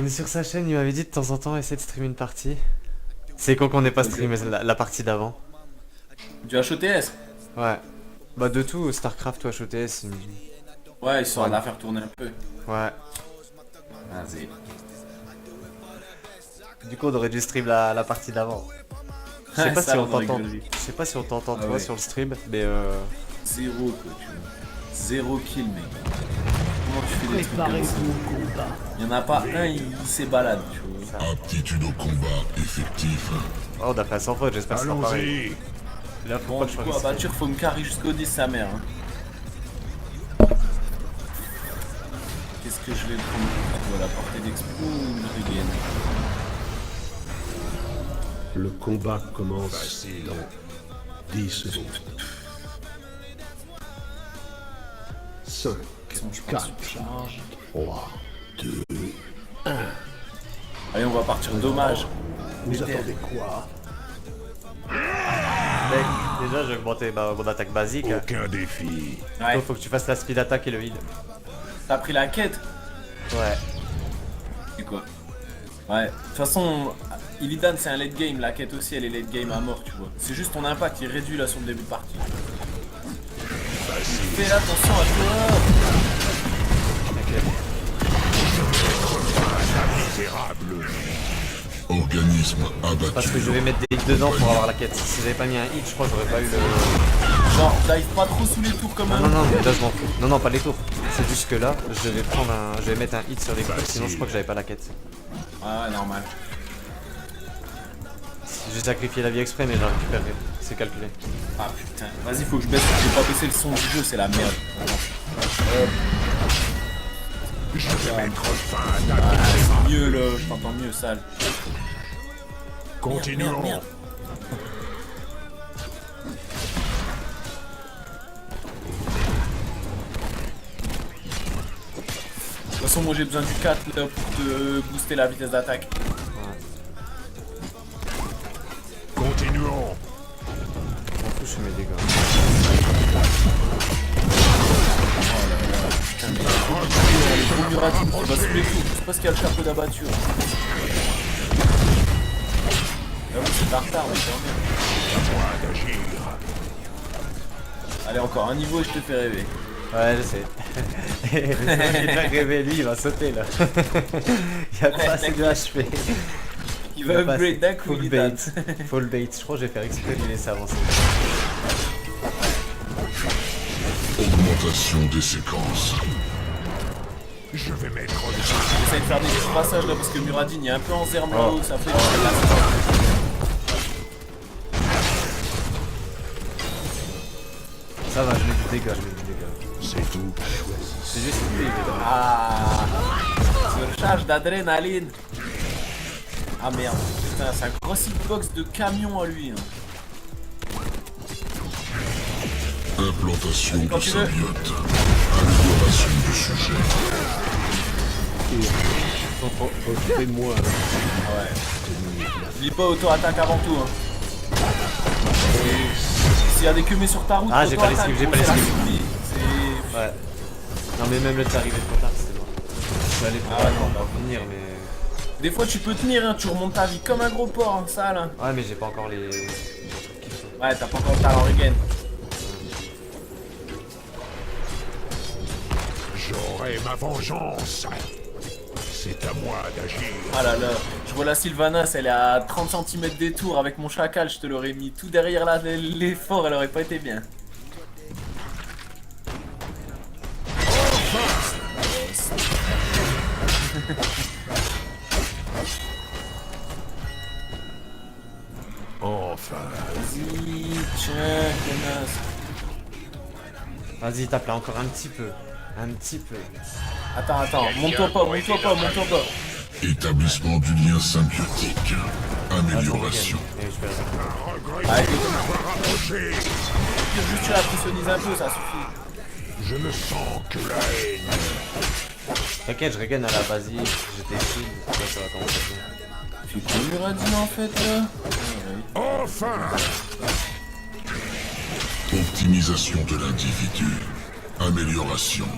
On est sur sa chaîne, il m'avait dit de temps en temps essayer de streamer une partie. C'est con qu'on n'ait pas streamé la partie d'avant. Du HOTS? Ouais. Bah de tout, Starcraft ou HOTS. Ouais, histoire de la faire tourner un peu. Ouais. Vas-y. Du coup on aurait dû stream la partie d'avant. Je sais pas si on t'entend. Je sais pas si on t'entend toi sur le stream, mais Zéro quoi, tu vois. Zéro kill mec. Comment tu fais des trucs comme ça? Y'en a pas un, il s'ébalade, tu vois. Aptitude au combat effectif. Oh, on a fait à 100 fois, j'espère que c'est pas pareil. Là, Bon, pourquoi du je coup, à batture, faut me carry jusqu'au 10 sa mère. Hein. Qu'est-ce que je vais prendre? Voilà, portée d'explo ou de regain? Le combat commence dans 10 secondes. 5, 4, 3, 2, Allez, on va partir dommage. vous attendez quoi? Mec, déjà j'ai augmenté mon attaque basique. Aucun défi. Ouais. Faut que tu fasses la speed attack et le heal. T'as pris la quête? Ouais. C'est quoi? Ouais. De toute façon, Illidan c'est un late game, la quête aussi elle est late game à mort, tu vois. C'est juste ton impact qui réduit là sur le début de partie. Fais attention à toi! Misérable. Organisme abattu. Parce que je vais mettre des hits dedans pour avoir la quête. Si j'avais pas mis un hit, je crois que j'aurais pas eu le. Genre, dive pas trop sous les tours comme un. Non, mais là je m'en fous. Non, pas les tours. C'est juste que là, je vais prendre un. Je vais mettre un hit sur les coups, sinon je crois que j'avais pas la quête. Ah ouais, normal. J'ai sacrifié la vie exprès, mais j'en récupérerai. C'est calculé. Ah putain, vas-y, faut que je baisse, j'ai pas baissé le son du jeu, c'est la merde. Je vais mettre fin à ta C'est mieux là, je t'entends mieux, sale. Continuons. Merde. De toute façon, moi j'ai besoin du 4 là pour te booster la vitesse d'attaque. Continuons. Je m'en fous, je fais mes dégâts. Le Muradin qui va sous les coups, je sais pas ce qu'il y a le chapeau d'abatture. Ah oui, c'est en retard, mais quand même. Allez, encore un niveau et je te fais rêver. Ouais, je sais. Le mec il va rêver, lui, il va sauter là. Il y a pas assez de HP. Il va upgrade d'un coup, Full Illidan. bait. Full bait. Je crois que je vais faire exprès de lui laisser avancer. Augmentation des séquences. Je vais mettre J'essaie de faire des petits passages là parce que Muradin il est un peu en zerme là-haut, ça fait Ça va, je mets du dégât, C'est tout. C'est juste une bille. Ah, surcharge d'adrénaline. Ah merde, putain, c'est un gros hitbox de camion à lui. Hein. Implantation Quand de tu veux. symbiote. Amélioration du sujet. Occupez-moi. N'oublie pas auto-attaque avant tout. Hein. S'il y a des cumés sur ta route, Ah, j'ai pas auto-attaque, l'esquive, j'ai pas gros, c'est la l'esquive. survie. C'est... Ouais. Non, mais même là, t'es arrivé trop tard, c'était mort. Je suis allé pour Ah ouais, non, pour venir, mais. Des fois tu peux tenir, hein, tu remontes ta vie comme un gros porc, hein, sale. Hein. Ouais, mais j'ai pas encore les. Ouais, t'as pas encore le talent regain. J'aurai ma vengeance. C'est à moi d'agir. Ah là là, je vois la Sylvanas, elle est à 30 cm des tours avec mon chacal, je te l'aurais mis tout derrière là, l'effort, elle aurait pas été bien. Enfin. Vas-y, tiens, connasse. Vas-y, tape là encore un petit peu. Un petit peu. Attends, monte-toi pas. Établissement du lien symbiotique. Amélioration. Et je vais la- Allez, Rocher. juste tu la pressionnises un peu, ça suffit. Je ne sens que la haine. T'inquiète, je regagne à la basique. J'étais chill. Là, ça va commencer à bien. Tu peux Muradin en fait là. Enfin. Optimisation de l'individu. Amélioration.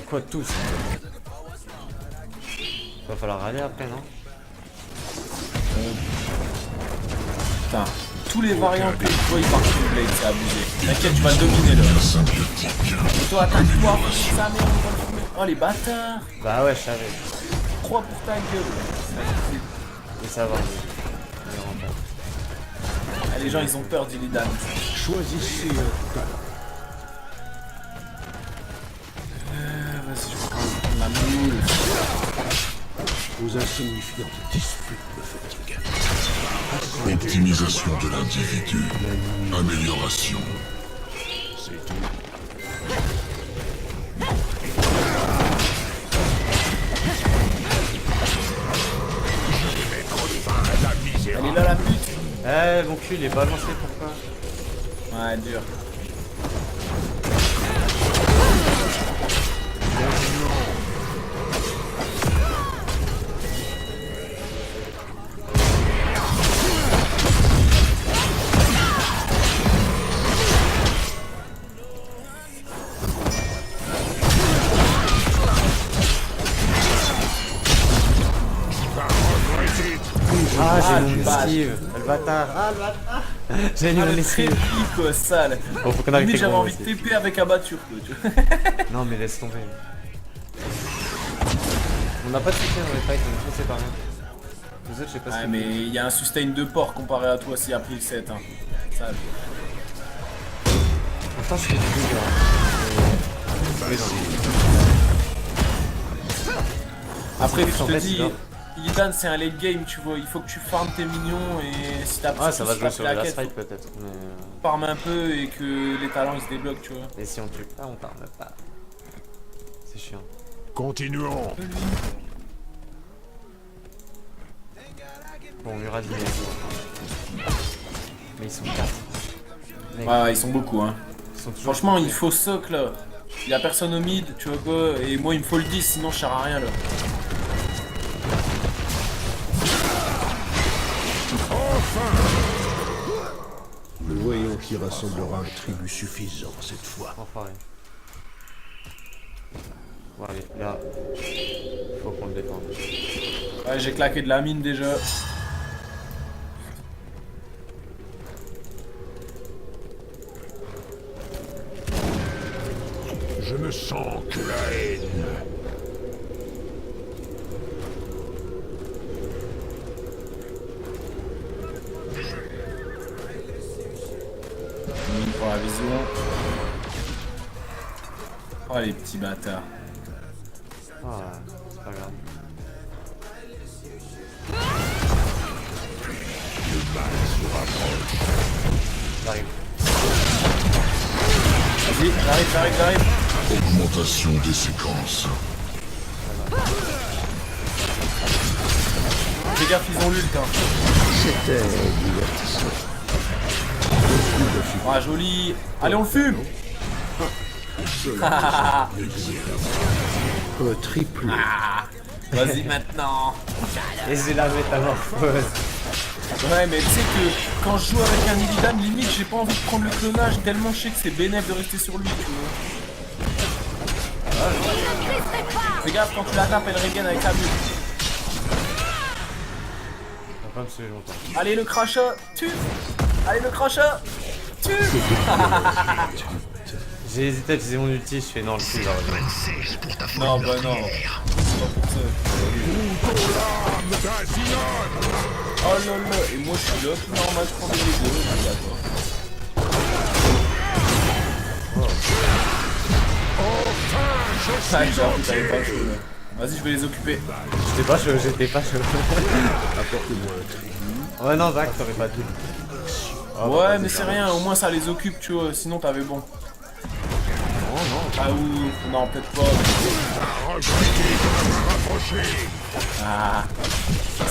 Quoi tous? Va falloir aller après, non? Putain, tous les variants que tu vois, ils partent sur le blade, c'est abusé. T'inquiète, tu vas le dominer là. Lien symbiotique. Et toi, attaque-toi, sa merde, on va le fumer. Oh les bâtards! Bah ouais, je savais. 3 pour ta gueule. Mais ça va. On est rentable. Ah, les gens, ils ont peur d'Illidan. Choisissez un talent. Vas-y, je prends la moule. Vos insignifiantes disputes me fatiguent. Optimisation de l'individu. Amélioration. C'est tout. Elle est là la pute. Eh, mon cul, il est balancé, pourquoi? Ouais, dur. Ah, j'ai Ah, mon le bâtard. esquive. Le bâtard. Ah, le bâtard. J'ai mis Ah, mon le esquive. trépied, quoi, sale. Bon, faut qu'on arrête Limite, les j'avais gros envie de aussi. TP avec abatture, quoi, tu vois. Non, mais laisse tomber. On n'a pas de soutien dans les fights, on est tous séparés. Les autres, je sais pas ce Ouais, qu'ils mais font. il y a un sustain de porc comparé à toi s'il a pris le 7. Hein. Sale. Pourtant, je fais du dégât. Oui, dans Après, je en te fait, dis, c'est bien. Illidan c'est un late game, tu vois. Il faut que tu farmes tes minions et si t'as Ah, ça va si jouer t'as sur fait la quête, strike peut-être. Mais... farme un peu et que les talents ils se débloquent, tu vois. Et si on tue pas, on parle pas. C'est chiant. Continuons. Bon, on lui rate mais ils sont 4. Mec, Ouais, ils sont beaucoup, hein. ils sont toujours Franchement, il faut soc là. Il y a personne au mid, tu vois quoi. Et moi, il me faut le 10, sinon je sers à rien là. Nous voyons qui rassemblera un tribut suffisant cette fois. enfoiré. Bon, allez, là. Faut qu'on le défende. Ouais, j'ai claqué de la mine déjà. Je ne sens que la haine. Mine pour la vision. Oh les petits bâtards. Ah, c'est pas grave. J'arrive. Vas-y, j'arrive. Augmentation des séquences. Fais gaffe, ils ont l'ult, hein. C'était divertissant. Ah, joli. Allez, on le fume. Triple. Vas-y maintenant. Et c'est la métamorphose. Ouais, mais tu sais que quand je joue avec un Illidan, limite, j'ai pas envie de prendre le clonage tellement je sais que c'est bénéf de rester sur lui, tu vois. Fais gaffe, quand tu la tapes, elle régène avec la mule. On va pas me suivre longtemps. Allez, le crachat, tue. Allez, le crachat, tue. J'ai hésité à utiliser mon ulti, je fais non, le coup, il va revenir. Non, bah non. C'est pas pour ça. Oh là là, et moi je suis là, tout normal, je prends des dégâts, d'accord. Ah, j'avoue, t'avais pas chaud là. Vas-y, je vais les occuper. J'étais pas chaud, j'étais pas chaud. Apportez-moi un tribut. Ouais, non, Zach, t'aurais pas dû. Ouais, mais c'est rien, au moins ça les occupe, tu vois, sinon t'avais bon. Non, non. Ah ou non, peut-être pas. Ah,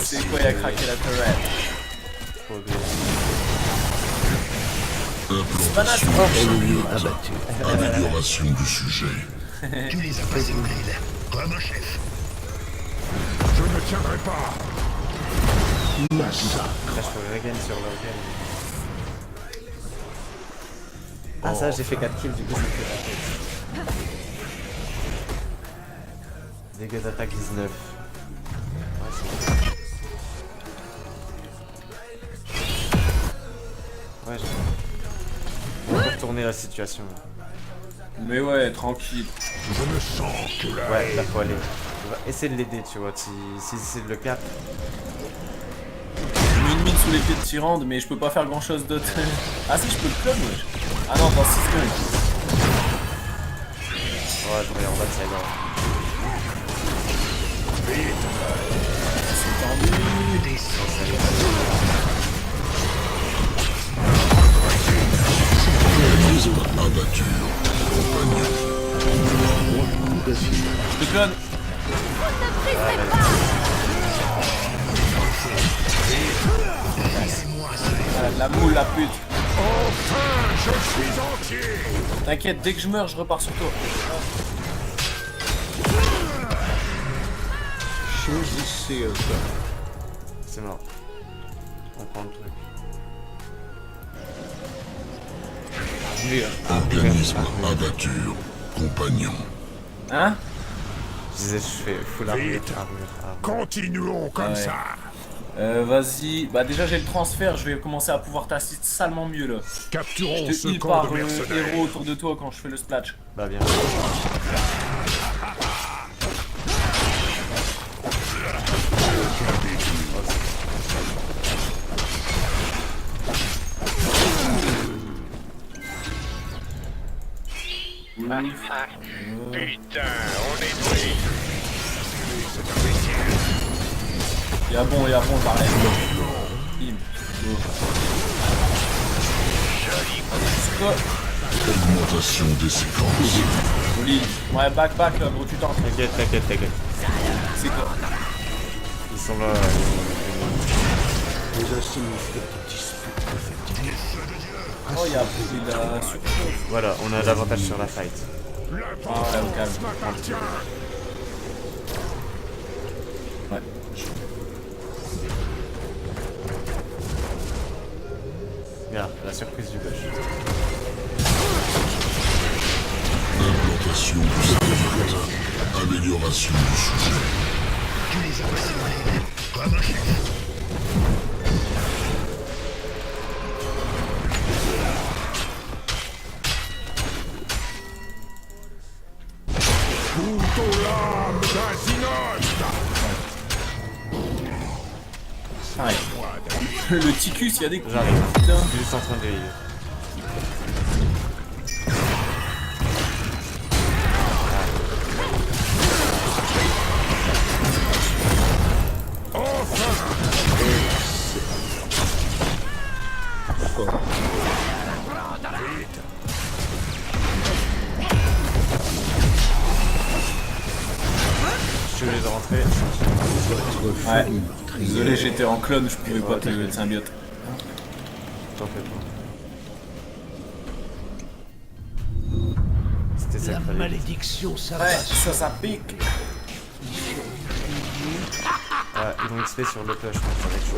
c'est quoi, il a craqué la turret. Faut oublier. Implantation. Ennemi abattu. Amélioration du sujet. Tu les as passés au grill, comme un chef. Je ne tiendrai pas. Massacre. Là, je peux regain sur leur game. Ah, ça, j'ai fait 4 kills, du coup, ça fait la tête. Dégâts d'attaque 19. Ouais, on va retourner la situation. Mais ouais, tranquille. Je ne sens que la Ouais, haine. là faut aller. On va essayer de l'aider, tu vois. Si c'est le cas. J'ai mis une mine sous les pieds de Tyrande, mais je peux pas faire grand chose d'autre. Ah si, je peux le clone, wesh. Ah non, dans 6 secondes. Ouais, je regarde en bas de ça. C'est tendu. Abattu. Compagnon. Je te clone. Ah, la moule, la pute. Enfin, je suis entier. T'inquiète, dès que je meurs, je repars sur toi. Choisissez un camp. C'est mort. On prend le truc. Organisme abattu. Compagnon. Hein? Je disais, je fais full armure. Vite. Armure. Continuons comme Ouais. ça. Vas-y. Bah déjà, j'ai le transfert. Je vais commencer à pouvoir t'assister salement mieux là. Capturons Je ce te heal camp par de mercenaires. héros autour de toi quand je fais le splash. Bah bien. Putain, on est pris. Y'a bon, par là. Bim. C'est quoi? Augmentation des séquences. Joli. Ouais, back là, gros, tu t'en. T'inquiète. C'est quoi? Ils sont là. Les insignifiantes disputes perfectibles. Oh, il a surchauffe. Voilà, on a l'avantage sur la fight. Ah, au calme. M'appartient. Ouais. Regarde, la surprise du bush. Implantation du satellite. Amélioration du sujet. Tu les as passés dans les ailes, comme un chef. Couteau l'âme d'un Zynote. Ah, ouais. Le Ticus, il y a des coups. J'arrive. Putain. Je suis juste en train de heal. Je suis obligé de rentrer. Ouais. Désolé, j'étais en clone, je pouvais pas te le symbiote. T'en fais pas. C'était ça La qu'il fallait. malédiction Ouais, s'abat. ça pique. Ils vont XP sur le push, je pense, avec chaud.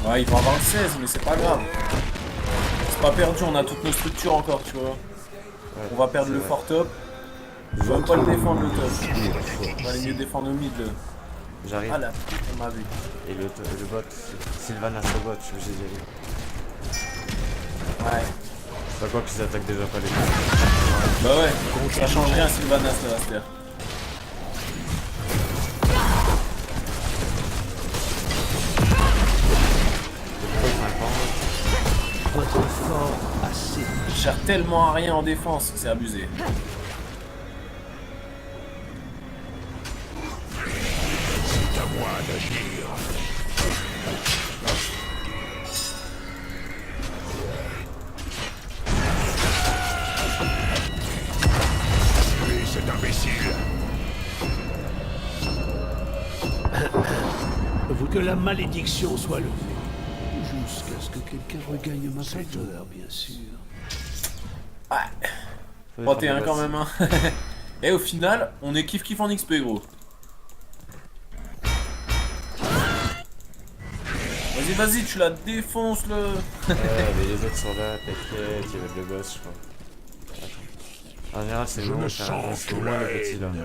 Ouais, ils vont avoir le 16, mais c'est pas grave. C'est pas perdu, on a toutes nos structures encore, tu vois. Ouais, On va perdre c'est le vrai. fort top. Je vais pas le défendre le top. On va aller mieux défendre le mid. J'arrive. Ah la putain, on m'a vu. Et le bot, Sylvanas au bot, je suis obligé d'y aller. Ouais. C'est pas quoi qu'ils attaquent déjà pas les deux. Bah ouais, ça change rien Sylvanas là, Aster. Pourquoi ils font un combo? Votre fort assez. Je sers tellement à rien en défense, c'est abusé. C'est à moi d'agir. Oui, cet imbécile. Que la malédiction soit levée. Jusqu'à ce que quelqu'un regagne ma faveur, bien sûr. Ouais. Faut 31 défendre quand le même hein. Et au final, on est kiff en XP gros. Vas-y, tu la défonces le. Ouais, mais les autres sont là, t'inquiète, ils veulent le boss, je crois. Attends. En général, c'est Je nous, ne c'est sens c'est que au moins la le petit là. haine.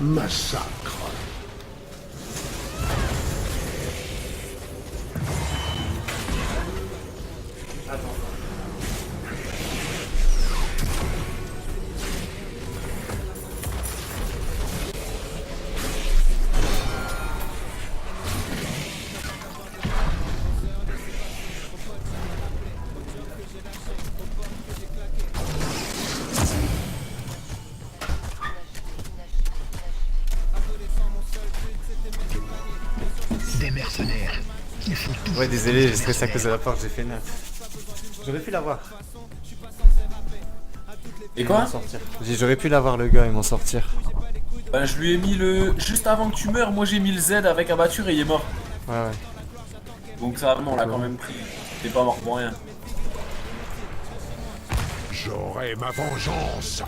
Massacre. Des mercenaires. Il faut tout. Ouais, désolé, j'ai stressé à cause de la porte, j'ai fait 9. J'aurais pu l'avoir. Et quoi? Sortir. J'aurais pu l'avoir le gars et m'en sortir. Ben, je lui ai mis le... Juste avant que tu meurs, moi j'ai mis le Z avec abatture et il est mort. Ouais, ouais. Donc ça, on l'a quand même pris. T'es pas mort pour rien. J'aurai ma vengeance.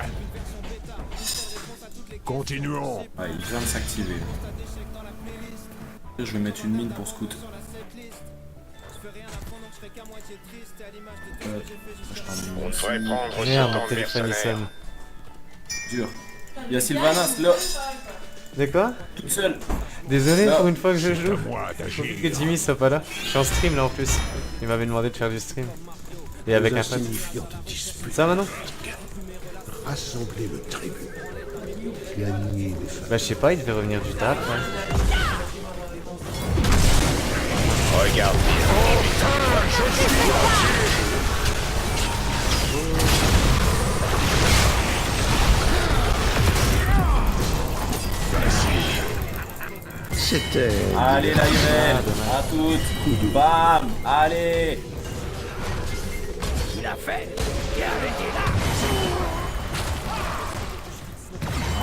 Continuons. Ouais, il vient de s'activer. Je vais mettre une mine pour scout. On devrait prendre ce Merde, camp mon de téléphone il mercenaires. sonne. Dur. Il y a Sylvanas là, De quoi? toute seule. Désolé Là. pour une fois que je joue. À moi Faut d'agir. que Jimmy soit pas là. Je suis en stream là en plus. Il m'avait demandé de faire du stream. Et avec un pote. insignifiante dispute. Ça maintenant? Rassembler le tribut. Gagner les femmes. Bah je sais pas, il devait revenir du taf. Ouais. Regarde. C'était... Allez la Irène, à toutes. Bam, allez. Il a fait.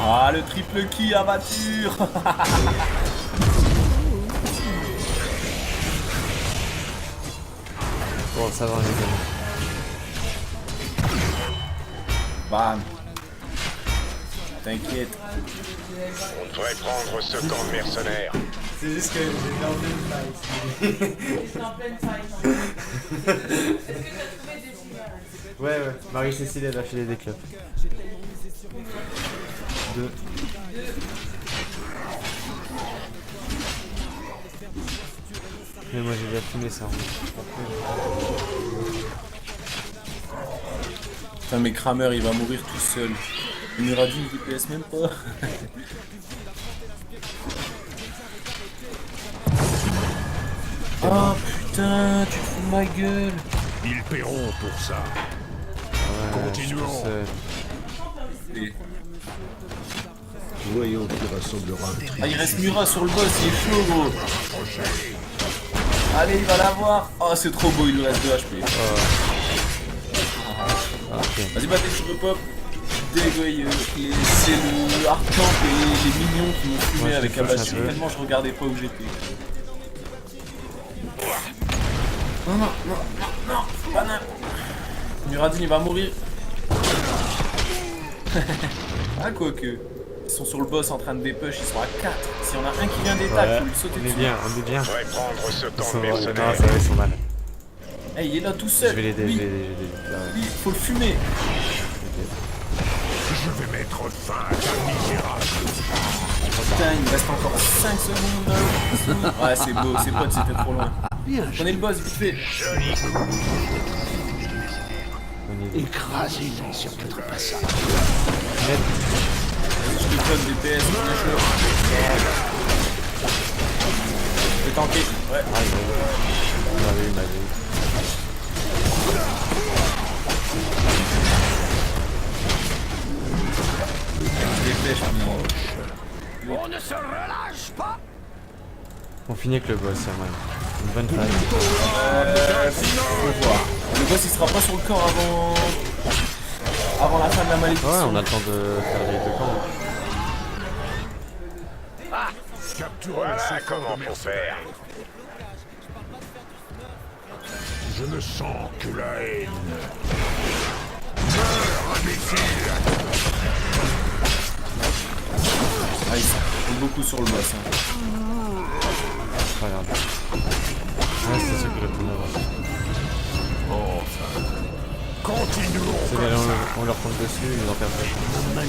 Ah, le triple qui abatture. Bon, ça va, on est bien. Bam. T'inquiète. On devrait prendre ce camp de mercenaires. C'est juste que j'étais en pleine fight. J'étais en pleine fight. Est-ce que tu as trouvé des cigares? Ouais, ouais. Marie-Cécile, elle a filé des clopes. 2. Mais moi j'ai déjà fumé ça. Putain, mais Kramer il va mourir tout seul. Il m'aura dit il DPS même pas. Oh putain, tu te fous de ma gueule. Ils paieront pour ça. Ouais, Continuons. Et- Voyons qui rassemblera un tribut. Ah, il reste Murat sur le boss, il est chaud gros. Allez, il va l'avoir. Oh, c'est trop beau, il lui reste 2 HP. Vas-y, battez, je repop. Dégoye, c'est le hardcamp et les mignons qui m'ont fumé Ouais, je avec te flash abattu. un peu. Tellement je regardais pas où j'étais. Non, non, non, non, non, pas non. Muradin, il va mourir. Ah, quoique. Ils sont sur le boss en train de dépush, ils sont à 4. S'il y en a un qui vient d'état, il faut lui sauter On est dessus. bien, on est bien. On devrait prendre ce Ils camp sont... de Non, mercenaires. ça va, ils sont mal. Hey, il est là tout Je seul. vais l'aider, Lui, je vais l'aider. lui, faut le fumer. Je vais mettre fin à ta misérable. Putain, il me reste encore 5 secondes. Ouais, c'est beau, c'est potes, c'était trop loin. Bien, Prenez le boss, vite fait. écrasez-les sur votre passage. Je te donne des PS, on est chaud. Je vais tanker. Ouais. Il m'avait eu, il m'avait eu. Dépêche, On ne se relâche pas. On finit avec le boss, ça, man. Une bonne fight. faut voir. Le boss il sera pas sur le corps avant la fin de la malédiction. Ouais, on a le temps de faire les deux camps. Capturez Voilà ce camp comment de faut mercenaires. Je ne sens que la haine. Meurs, imbécile. Ah, il s'en beaucoup sur le boss. Hein. Pas grave. Ouais, c'est ce que je voulais avoir. Continuons C'est comme bien, ça. on leur tombe dessus, ils en perdent pas.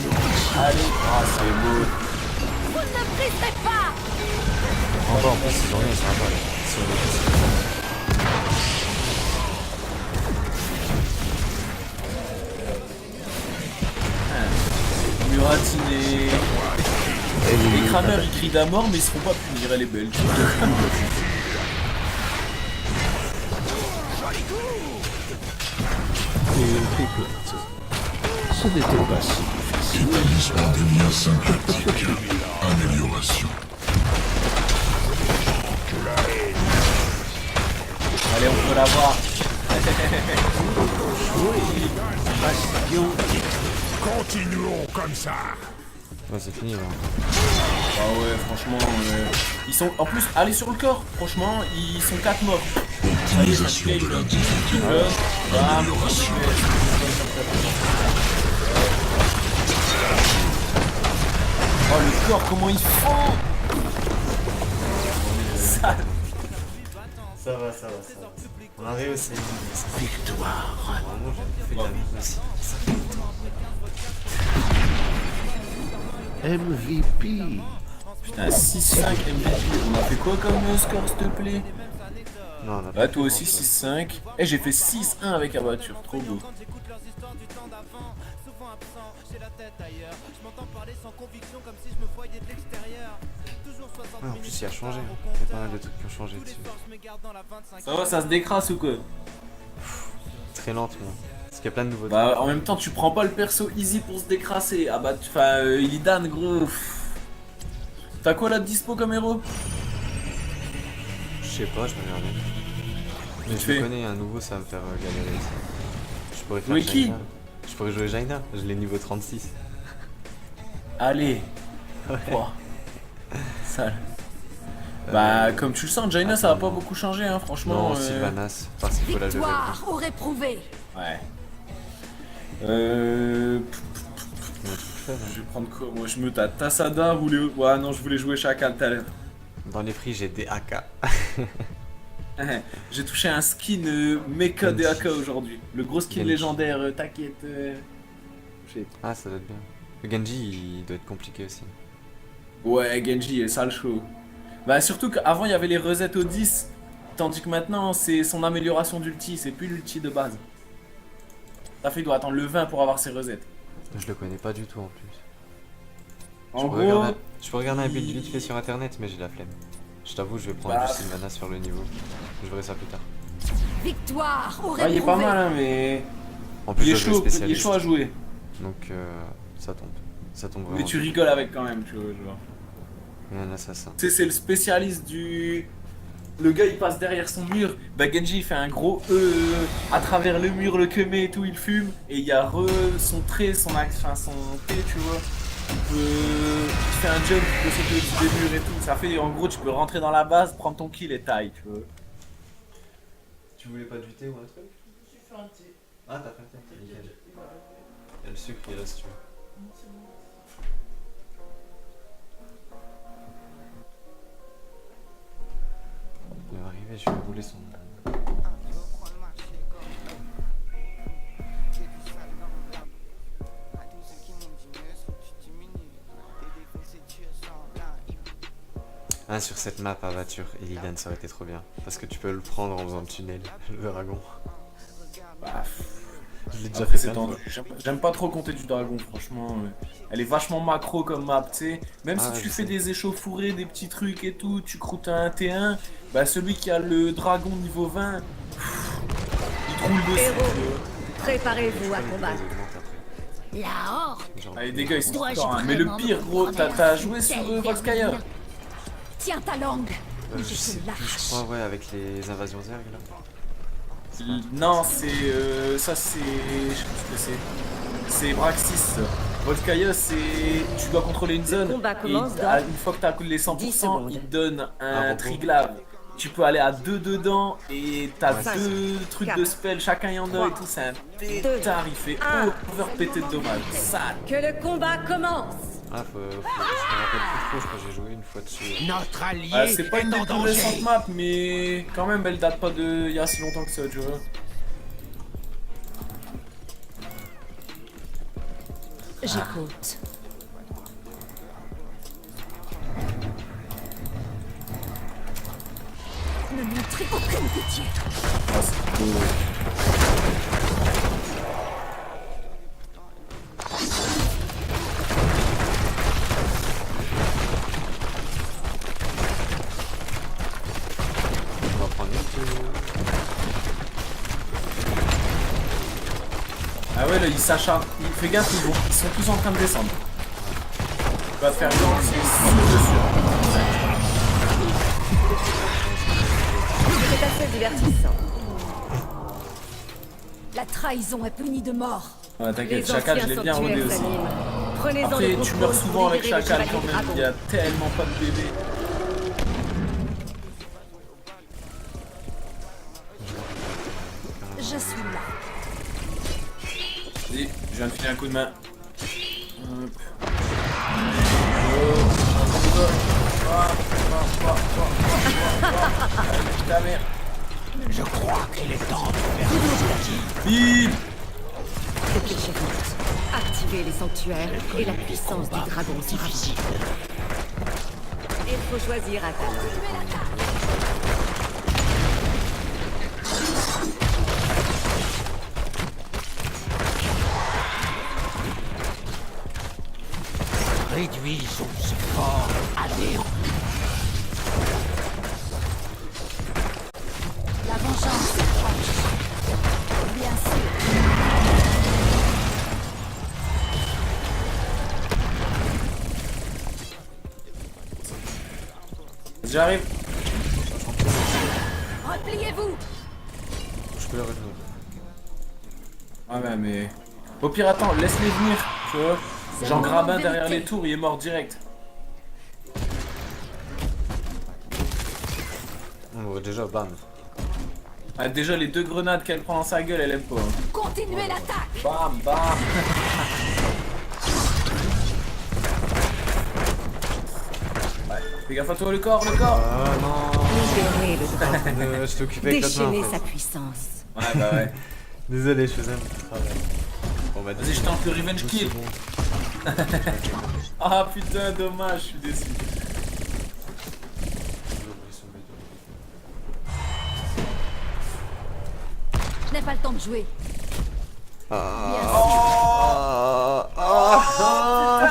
Allez, ah c'est beau. Vous ne briserez pas. Encore en plus, ils ont rien, ils sont pas là. Sur le Muratiné. Les crameurs ils crient d'à mort mais ils se font pas punir, elle est belle. Et une pipelote. Ce n'était pas si difficile. Établissement des liens sympathiques. Amélioration. Allez, on peut la voir. Bastion. Continuons comme ça. Ouais, c'est fini là. Ah ouais, franchement, ils sont... En plus, allez sur le corps, franchement, ils sont 4 morts. Optimisation de l'individu. Amélioration. Oh, le corps, comment ils font. Sale. Ça va, ça va, ça va. On a réussi. Victoire. Vraiment, j'ai fait de la merde aussi. MVP. Putain, 6-5 MVP. On a fait quoi comme score, s'il te plaît? Non, on a Bah, toi aussi 6-5. Eh, j'ai fait 6-1 avec la voiture, trop beau. Ouais, en plus, il a changé. Il y a pas mal de trucs qui ont changé dessus. Ça va, ça se décrasse ou quoi? Très lentement. Parce qu'il y a plein de nouveaux Bah, en même temps, tu prends pas le perso easy pour se décrasser. Ah bah, enfin, Illidan, gros. T'as quoi là de dispo comme héros? Je sais pas, je vais regarder. Mais Vite je fait. le connais, un nouveau, ça va me faire galérer ici. Je pourrais faire Oui, qui? Jaina. Je pourrais jouer Jaina, je l'ai niveau 36. Allez. Oh. Sale. Bah, comme tu le sens, Jaina, ça va pas beaucoup changer, hein, franchement. Non, Sylvanas, parce qu'il faut la level. Victoire au réprouvé. Ouais. Il y a un truc fun, hein. Je vais prendre quoi? Moi, je me tâte Tassada, ouais, non, je voulais jouer Chacal tout à l'heure. Dans les prix, j'ai des AK. J'ai touché un skin Mecha DAK aujourd'hui. Le gros skin Genji. légendaire, t'inquiète. Ah, ça doit être bien. Le Genji, il doit être compliqué aussi. Ouais, Genji est sale chaud. Bah, surtout qu'avant, il y avait les resets au 10. Tandis que maintenant, c'est son amélioration d'ulti, c'est plus l'ulti de base. Ça fait, il doit attendre le 20 pour avoir ses resets. Je le connais pas du tout en plus. En Je peux gros, regarder un build vite fait sur internet, mais j'ai la flemme. Je t'avoue, je vais prendre Bah, juste Sylvanas sur le niveau. Je verrai ça plus tard. Victoire au il est réprouvé. pas mal, hein, mais En plus, il est je joue chaud, il est spécialiste. chaud à jouer. Donc, ça tombe. Ça tombe vraiment. Mais tu rigoles avec quand même, tu vois. Genre. Il y a un assassin. Tu sais, c'est le spécialiste du... Le gars, il passe derrière son mur. Bah, Genji, il fait un gros E à travers le mur, le keme et tout, il fume. Et il y a son trait, son axe, enfin son T, tu vois. Il fait un jump, il peut sauter au-dessus des murs et tout. Ça fait, en gros, tu peux rentrer dans la base, prendre ton kill et taille, tu vois. Tu voulais pas du thé ou un truc? J'ai fait un thé. Ah, t'as fait un thé? Nickel. Il y a le sucre qui est là si tu veux. Il va arriver, je vais rouler son. Ah, sur cette map à voiture, Illidan, ça aurait été trop bien. Parce que tu peux le prendre en faisant le tunnel, le dragon. Bah, Je l'ai déjà après, fait c'est plein de tendu. fois. J'aime pas trop compter du dragon, franchement. Elle est vachement macro comme map, tu sais. Même Ah, si tu je fais sais. des échauffourées, des petits trucs et tout, tu croûtes un T1, bah celui qui a le dragon niveau 20, il te roule dessus. Héros. tu vois. Préparez-vous à Il combattre. augmente après. La horde. Genre, Ah, les dégâts ils sont Dois-je forts, hein. Mais le vraiment pire, me gros, prendre t'as à joué sur tel Volskaya? vermillon. Tiens ta langue. je Je te sais plus, je l'arrache. crois, ouais, avec les invasions zerg là. Non, c'est. Ça, c'est. Je sais plus ce que c'est. C'est Braxis. Volskaya, c'est. Tu dois contrôler une zone. combat Et commence une fois que t'as les 10 100%, secondes. il te donne Un un robot. triglave. Tu peux aller à 2 dedans et t'as Ouais, 2 trucs de 4, spell, chacun y en a et tout. C'est un pétard, il fait 1. over pété de dommages. Sale. Que le combat commence. Ah, je me rappelle plus trop, je crois que j'ai joué une fois dessus. Notre allié Ah, c'est pas une est des en plus récentes danger. maps, mais quand même, elle date pas de il y a si longtemps que ça, tu vois. J'écoute. Ne montrez aucune pitié. Ah, c'est beau. On va prendre une petite... Ah ouais, là, il s'acharne. Fais gaffe, ils sont tous en train de descendre. Tu vas te faire genre, c'est sûr. C'est assez divertissant. La trahison est punie de mort. Ouais, t'inquiète, Les Chacal, je anciens l'ai bien rodé sanctuaires aussi. s'animent. Prenez-en Après, le tu contrôle meurs pour souvent avec libérer les Chacal chevaliers quand même. dragons. Il y a tellement pas de bébés. Je suis là. Vas-y, je viens de filer un coup de main. Hop. Ta mère. Je crois qu'il est temps de faire Bim. Dépêchez-vous. Activez les sanctuaires et la puissance du dragon sera difficile. Il faut choisir un talent. Réduisons ce fort à néant. La vengeance est proche. Bien sûr. J'arrive. Repliez-vous. Je peux le retenir. Ah ouais, mais... Au pire, attends, laisse-les venir, tu vois. Jean Grabin derrière les tours, il est mort direct. On aurait déjà bam. Ah, déjà, les 2 grenades qu'elle prend dans sa gueule, elle aime pas. Hein. Continuez l'attaque. Bam, bam. Ouais, fais gaffe à toi, le corps, le corps. Ah non. Libérez le dragon. Je t'ai occupé avec l'autre main Déchaînez en sa fait. puissance. Ouais, bah ouais. Désolé, je faisais un petit travail. Bon bah Vas-y, je tente le revenge 12 kill. secondes. Ah putain, dommage, je suis déçu. Je n'ai pas le temps de jouer. Putain,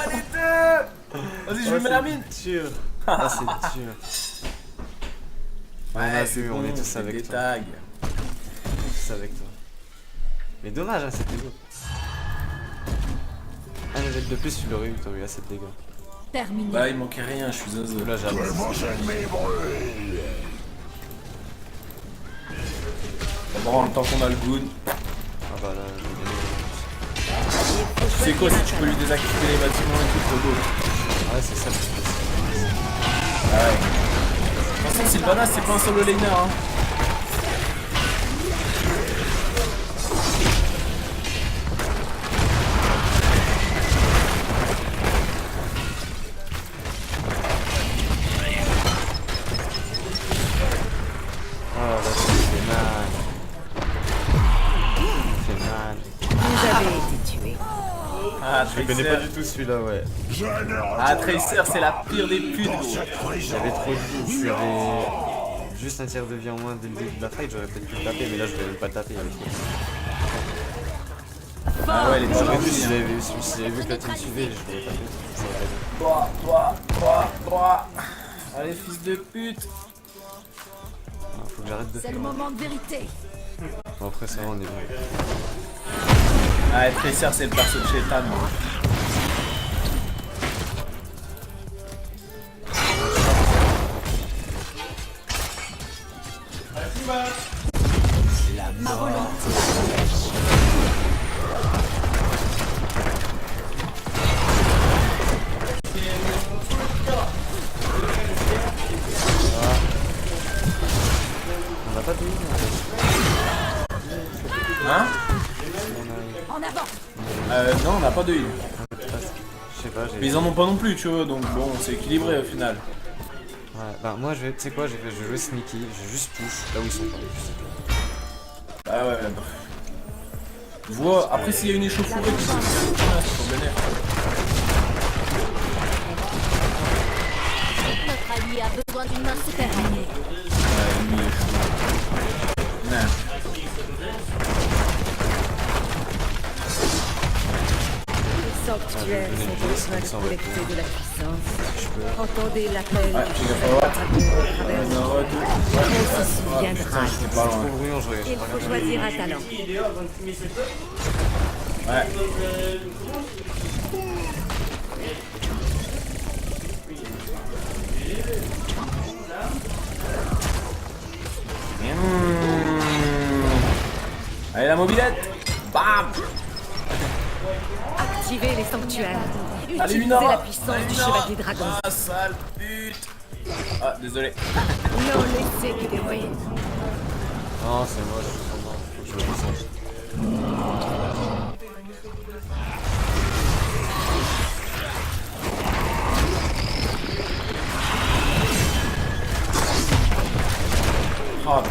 les deux. Vas-y, je me mets la mine. Dur. Ah, c'est dur. On a vu, on est tous avec des toi. tags. On est tous avec toi. Mais dommage, hein, c'était beau. Un level de plus, tu l'aurais eu, t'aurais eu assez de dégâts. Terminé. Bah, il manquait rien, je suis zozo. Là, j'avance. Vos ennemis brûlent. Bon, en tant qu'on a le goon. Ah bah là, C'est quoi si tu peux lui désactiver les bâtiments et tout, trop beau. ouais, c'est ça. Ah ouais. De toute façon, Sylvanas, c'est pas un solo laner, hein. Oh là, ça fait mal. Ça fait mal. Vous avez été tué. Ah, Je connais pas Tracer. du tout celui-là, ouais. Ah, Tracer, c'est la pire des putes, gros. J'avais trop de vie, s'il y avait juste un tiers de vie en moins dès le début de la fight, j'aurais peut-être pu le taper, mais là je vais même pas le taper avec lui. Ah ouais, les J'aurais gens pu, si j'avais vu que la team suivait, je l'aurais tapé. Ça aurait été. Droit. Allez, fils de pute. Ah, faut que j'arrête de C'est faire. le moment de vérité. Bon, après ça va, on est bon. Ah, Tracer, c'est le perso de Chétan. Ma volonté. On n'a pas de ligne en fait. Hein? En avant. Non, on n'a pas de heal. Je sais pas, j'ai. Mais ils en ont pas non plus, tu vois, donc bon, c'est équilibré au final. Ouais, bah moi je vais. Tu sais quoi, je vais jouer sneaky, je vais juste push là où ils sont pas. Ah ouais, bah. Vois, après s'il y a une échauffourée qui se fait, c'est pour bénéf. Notre allié a besoin d'une main souterraine. lui, il est chaud. Non. Les sanctuaires sont en train de collecter de la puissance. Entendez l'appel Ouais, du il va cheval falloir. du dragon à travers Non, ouais, on se souviendra. c'est pas loin. Trop bruyant, je regarde. Il faut choisir un talent. Ouais. Allez, la mobilette. Bam. Activez les sanctuaires. Allez, Utilisez Luna. la puissance du chevalier dragon. Ah, sale pute. Ah, désolé. Non laissez que des ruines. Non, c'est moi, je suis trop mort. Faut que je le descende. Ah,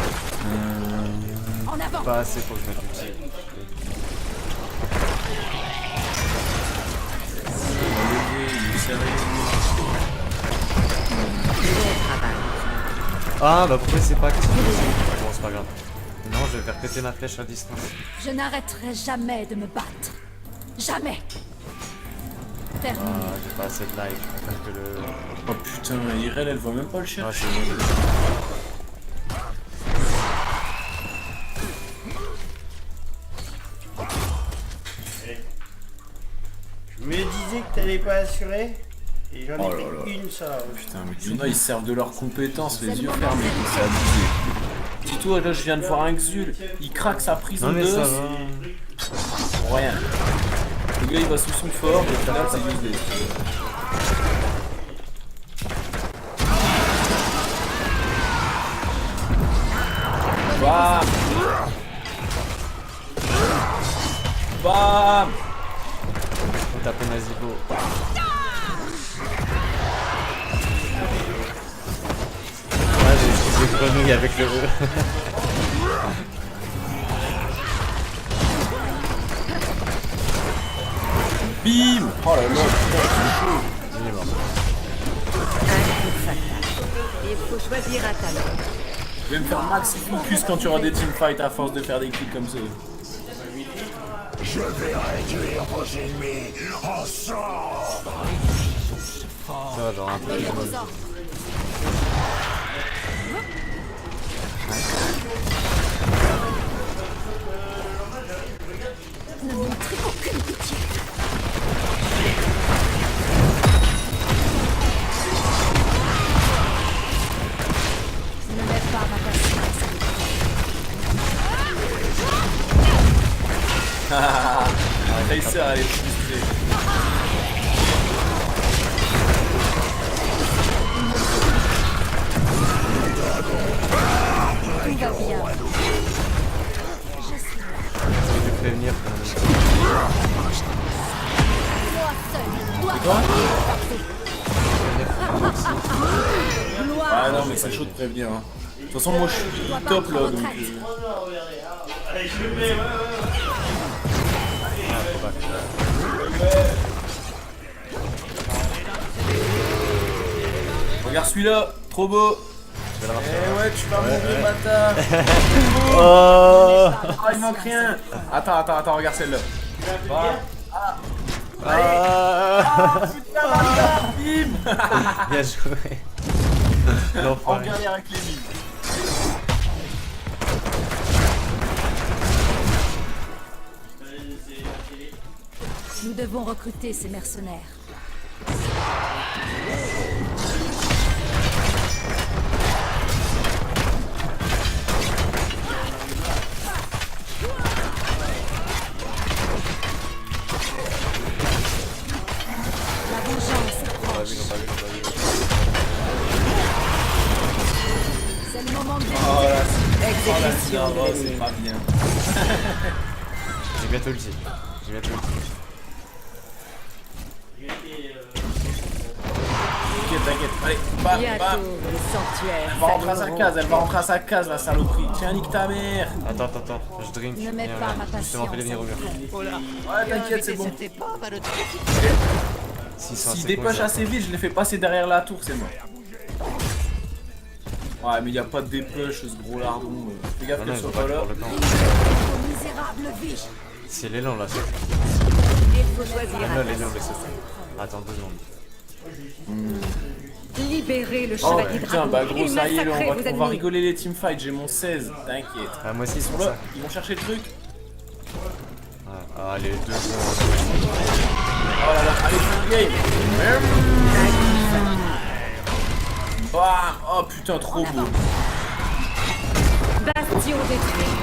En avant. Pas assez pour que je mette l'outil. Ah bah pourquoi c'est pas que ça? Bon, c'est pas grave. Non, je vais faire péter ma flèche à distance. Je n'arrêterai jamais de me battre. Jamais. Terminé. Ah, j'ai pas assez de life. Je préfère que le. Oh putain, Irel, elle voit même pas le Ah, chercher. c'est bon. Je me disais que t'allais pas assurer et j'en ai Oh là pris là. une seule. Putain, mais Yuna, ils se servent de leurs compétences, les yeux fermés, c'est abusé. Dis-toi, là, je viens de voir un Xul, il craque sa prise Non en mais deux. ça va. Pour rien. Le gars, il va sous son fort, et au final, c'est useless. Bam. Bam. On tape Nazibo. Ah, j'ai des grenouilles avec le E. Bim. Oh là là. Il est mort. Un coup fatal. Il faut choisir un talent. Je vais me faire max focus quand tu auras des teamfights à force de faire des kills comme ça. Je vais réduire vos ennemis en sort. Ça va, genre un peu. Ne montrez aucune pitié. Ne mets pas ma patience. Racer, elle est frustrée. Tout va bien. J'ai dû prévenir quand même. Moi seul dois Ah non, mais c'est chaud de prévenir. Hein. De toute façon, moi je suis top là donc. Regarde celui-là, trop beau. Eh ouais, tu vas mourir, bâtard. Oh Ah, il manque rien. Attends, regarde celle-là. Putain, bâtard, bim. Bien joué. En L'enfoiré. galère avec les billes. Nous devons recruter ces mercenaires. La vengeance approche. C'est le moment de Oh là, exécution. oh, c'est pas bien. J'ai bientôt l'ulti. J'ai bientôt l'ulti. T'inquiète, allez, bam, Bientôt, bam. le sanctuaire. Elle va rentrer à sa case, la saloperie. Tiens, nique ta mère. Attends, je drink. Ne mets Viens, pas viens. ma Justement, fais-les venir au mur. Ouais, t'inquiète, c'est bon. S'ils sont S'il assez dépêche cons, assez vite, je les fais passer derrière la tour, c'est bon. Ouais, mais y a pas de dépush, ce gros lardon. Fais gaffe Ah non, qu'elle ils soit ont pas pas là. pour le camp. Misérable vie. C'est l'élan là, c'est. Il faut choisir. Ah non, l'élan, laisse sauter. Attends 2 secondes. Libérez le Oh chevalier putain, dragon bah gros, et ça y est, massacrez vos on va ennemis. rigoler les teamfights. J'ai mon 16, t'inquiète. Ah, moi aussi, Ils c'est sont pour là, ça. ils vont chercher le truc. Ah, les 2 secondes. Oh là là, allez, full game. Bam. Oh putain, trop beau. Bastion détruit.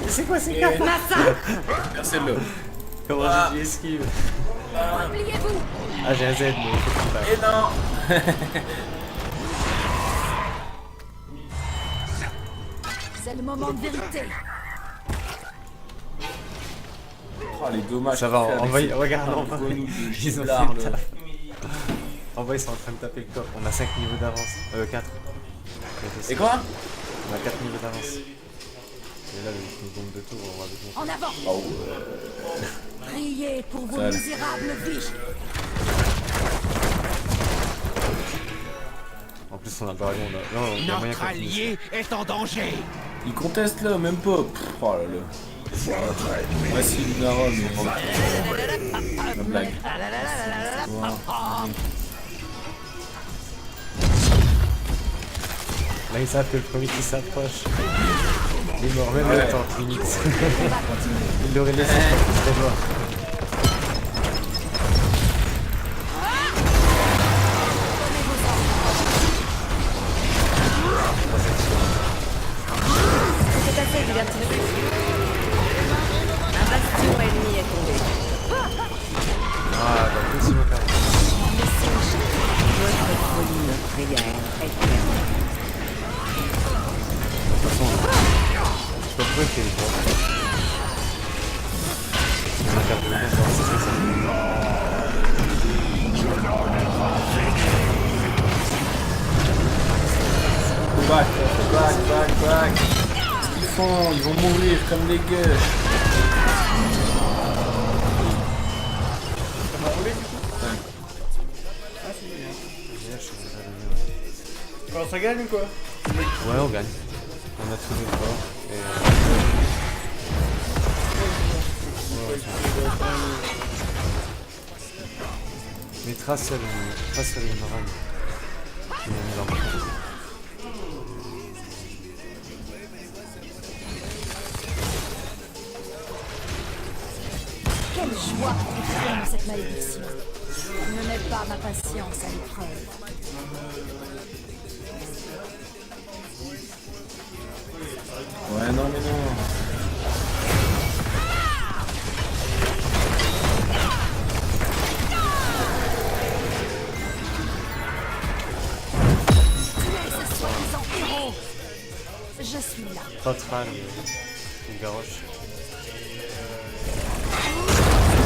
C'est quoi ces Et... Massacre. Merci-le. Comment Ah. j'ai dit esquive? Oubliez-vous. Ah, j'ai un Z, mais il faut que tu fasses. Et non. C'est le moment de vérité. Oh, les dommages. Ça va, qu'il fait avec envoyez, ces regarde, putains de envoie. grenouilles de Ils ont giblard, fait le là. taf. Envoie, ils sont en train de taper le top. On a 5 niveaux d'avance. 4. Et quoi? On a 4 niveaux d'avance. Et là, avec une bombe de tour, on va avec En avant. Oh, Priez pour vos Ça, là. misérables vies. En plus, on a le dragon là. Non, il y a moyen Notre qu'on finisse. allié est en danger. il conteste là, même pas. Pff, oh là là. Voici Lunara, mais la blague. Wow. Là, ils savent que le premier qui s'approche. Il est mort même Ouais. le temps, Phoenix. Il l'aurait laissé, il serait mort. C'est assez divertissant. Un bastion ennemi est tombé. Ah, bah, tout sur le carré. Votre folie, notre prière est ferme. De toute façon, je peux pas trouver qu'il est fort. On a perdu le temps, c'est ça. Back, back. Qu'est-ce qu'ils font? Ils vont mourir comme des gueux. Alors ça gagne ou quoi? Ouais, on gagne. On a tous les forts. Et mais trace sur les marins. Il m'a mis dans le fond. Quelle joie confirme cette malédiction. Ne mets pas ma patience à l'épreuve. Ouais, non, mais non. Ce soi-disant héros. Je suis là. Pas Tral, une garoche.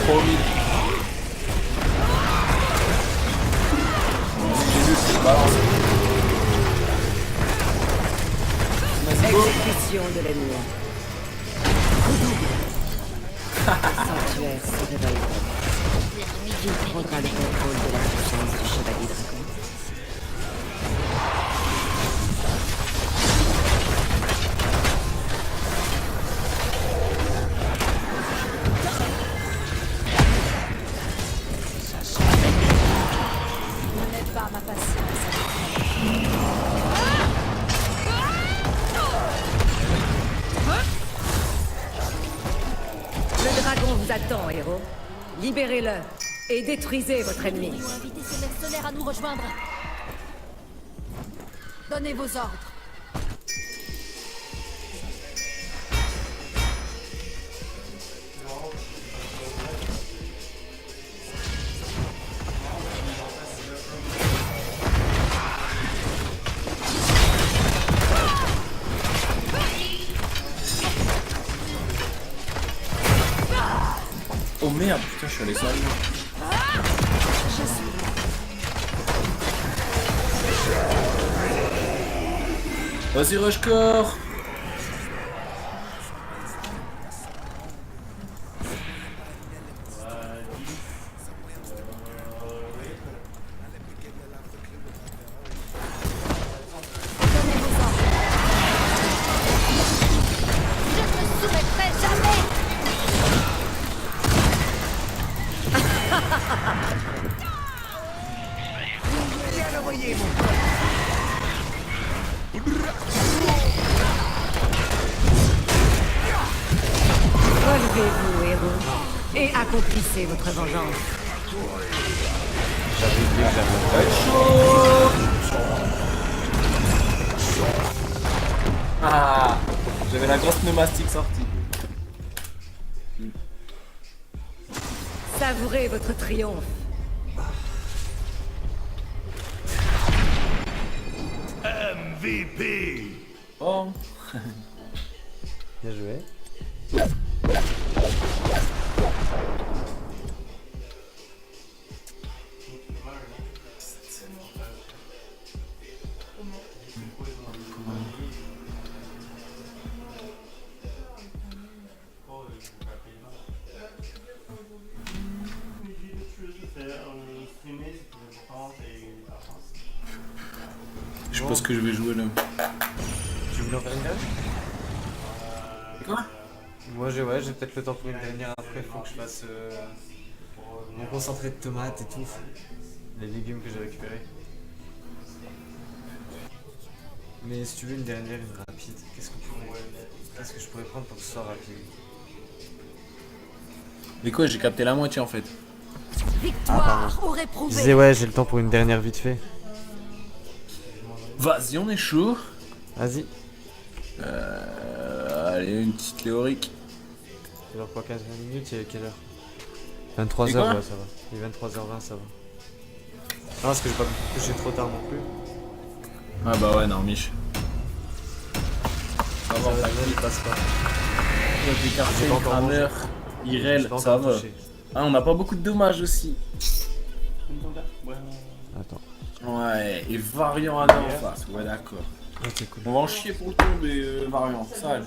Trop vite. Jésus, c'est le balance. Vas-y, go. Exécution de l'ennemi. Le sanctuaire se réveille. Qui prendra le contrôle de la puissance du chevalier dragon? Ne mets pas ma patience à l'épreuve. Le dragon vous attend, héros. Libérez-le et détruisez votre ennemi. Invitez ces mercenaires à nous rejoindre. Donnez vos ordres. Oh merde, putain, je suis allé sur lui. Vas-y, rushcore. envoyé, mon pote. Relevez-vous, héros, et accomplissez votre vengeance. J'avais oublié que j'avais. Ah, j'avais la grosse pneumatique sortie. Savourez votre triomphe. MVP. Oh. Bien joué. Je pense que je vais jouer là. Tu voulais en faire une dernière? Quoi? Moi j'ai peut-être le temps pour une dernière, après faut que je fasse mon concentré de tomates et tout. Les légumes que j'ai récupérés. Mais si tu veux une dernière, une rapide, qu'est-ce que je pourrais prendre pour que ce soit rapide? Mais quoi, j'ai capté la moitié en fait. Victoire aurait Je prouvé. disais ouais, j'ai le temps pour une dernière vite fait. Vas-y, on est chaud. Vas-y. Allez, une petite théorique. Il dure quoi, 15 minutes, il est quelle heure? 23h, Et quoi ouais, ça va. Il est 23h20, ça va. Non, parce que j'ai pas couché trop tard non plus. Ah bah ouais, non, Mich. Ça va, Ça va, il passe pas. des cartes, J'ai pas encore Kramer, J'ai Irel, pas ça encore va. touché. Ah, on n'a pas beaucoup de dommages aussi. Attends. Ouais, et variant à deux en face, ouais d'accord. Ouais, c'est cool. On va en chier pour le tomber, variant, ça.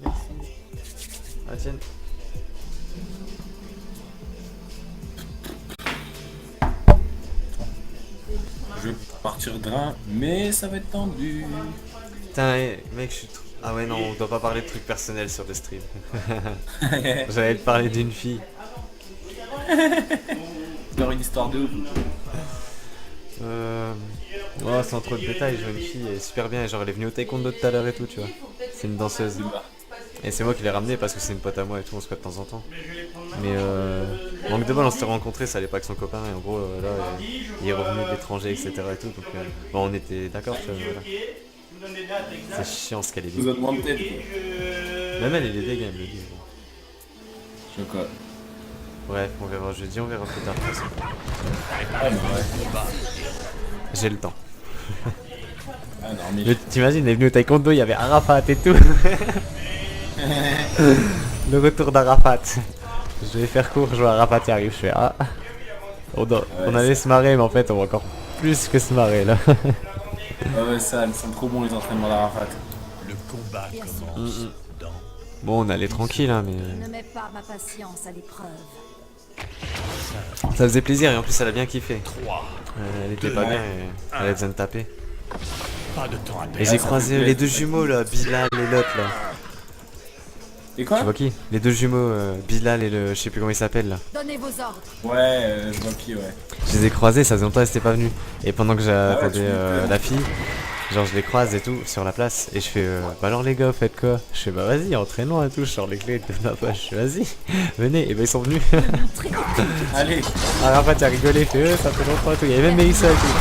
Ah tiens. Je vais partir drain, mais ça va être tendu. Putain, mec, je suis trop... Ah ouais, non, on doit pas parler de trucs personnels sur le stream. J'allais te parler d'une fille. Dans une histoire de ouf. Ouais, sans trop de détails, je vois une fille, elle est super bien, genre elle est venue au taekwondo tout à l'heure et tout, tu vois. C'est une danseuse. Et c'est moi qui l'ai ramenée parce que c'est une pote à moi et tout, on se voit de temps en temps. Mais manque de bol, on s'était rencontrés, ça allait pas avec son copain, et en gros, là, il est revenu de l'étranger, etc. et tout, donc bon, on était d'accord, tu vois, voilà. C'est chiant ce qu'elle est Vous dit. êtes moins de tête. Même elle, il est dégueu, elle me le dit. Je sais quoi. Bref, on verra jeudi, on verra plus tard de toute façon. Ah, bah ouais. J'ai le temps. Ah non, mais. Mais t'imagines, il est venu au taekwondo, il y avait Arafat et tout. Le retour d'Arafat. Je vais faire court, je vois Arafat y arrive, je fais ah. On allait se marrer, mais en fait on va encore plus que se marrer là. Ah ouais, ça, ils sont trop bons les entraînements d'Arafat. Le combat commence dans... Bon, on allait tranquille, hein, mais Ne mets pas ma patience à l'épreuve. ça faisait plaisir et en plus elle a bien kiffé. 3. Elle était pas bien et elle avait besoin de taper. Pas de temps à Et perdre. j'ai croisé les deux jumeaux là, Bilal et l'autre là. Et quoi? Tu vois qui? Les deux jumeaux, Bilal et le... je sais plus comment il s'appelle là. Donnez vos ordres. Ouais, je vois qui, ouais. Je les ai croisés, ça faisait longtemps qu'elle était pas venue. Et pendant que j'attendais tu m'étonnes. la fille, genre je les croise et tout sur la place. Et je fais bah alors les gars, faites quoi? Je fais bah vas-y, entraînons et tout. Je sors les clés de ma poche. Je fais vas-y, venez. Et bah ils sont venus. Allez. Alors après tu as rigolé, fait ça fait longtemps et tout. Il y avait même Mélissa et tout.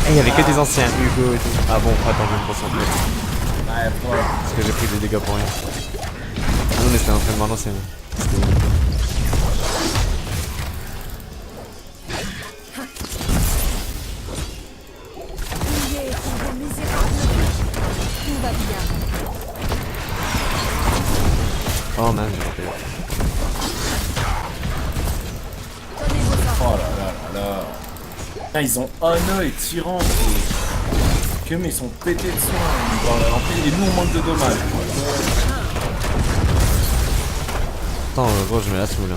Et il y avait que des anciens, Hugo et tout. Ah bon, attends, je vais me concentrer. Ouais, pour Parce que j'ai pris des dégâts pour rien. Ah non mais c'était un entraînement à l'ancienne. Priez pour vos misérables vies. Tout va bien. Oh man, j'ai raté. Donnez vos ordres. Oh là là là là. Ah, ils ont un œil tyran. Que mais ils sont pétés de soin. Et nous on manque de dommages. Attends, gros, je mets la smoule.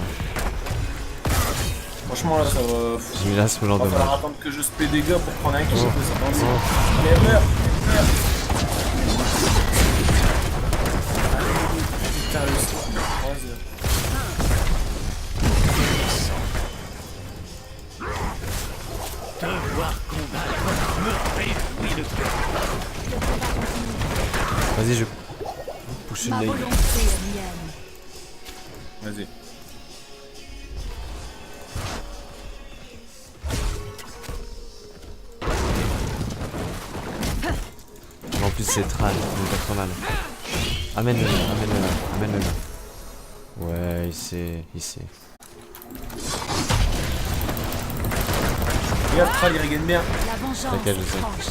Franchement là ça va. Je mets la smoule en On va falloir dommage. attendre que je spé des gars pour prendre un kill. Oh. Attention. Oh. Allez, meurs. Putain, le son, 3 heures. Te voir combattre me réjouit le cœur. Vas-y, je push une Ma lane. volonté est mienne. Vas-y. En plus, c'est Tral, il est pas mal. Amène-le là, amène-le là, amène-le là. Ouais, il sait. Regarde, Tral, il regagne bien. La vengeance T'inquiète, je sais. est proche.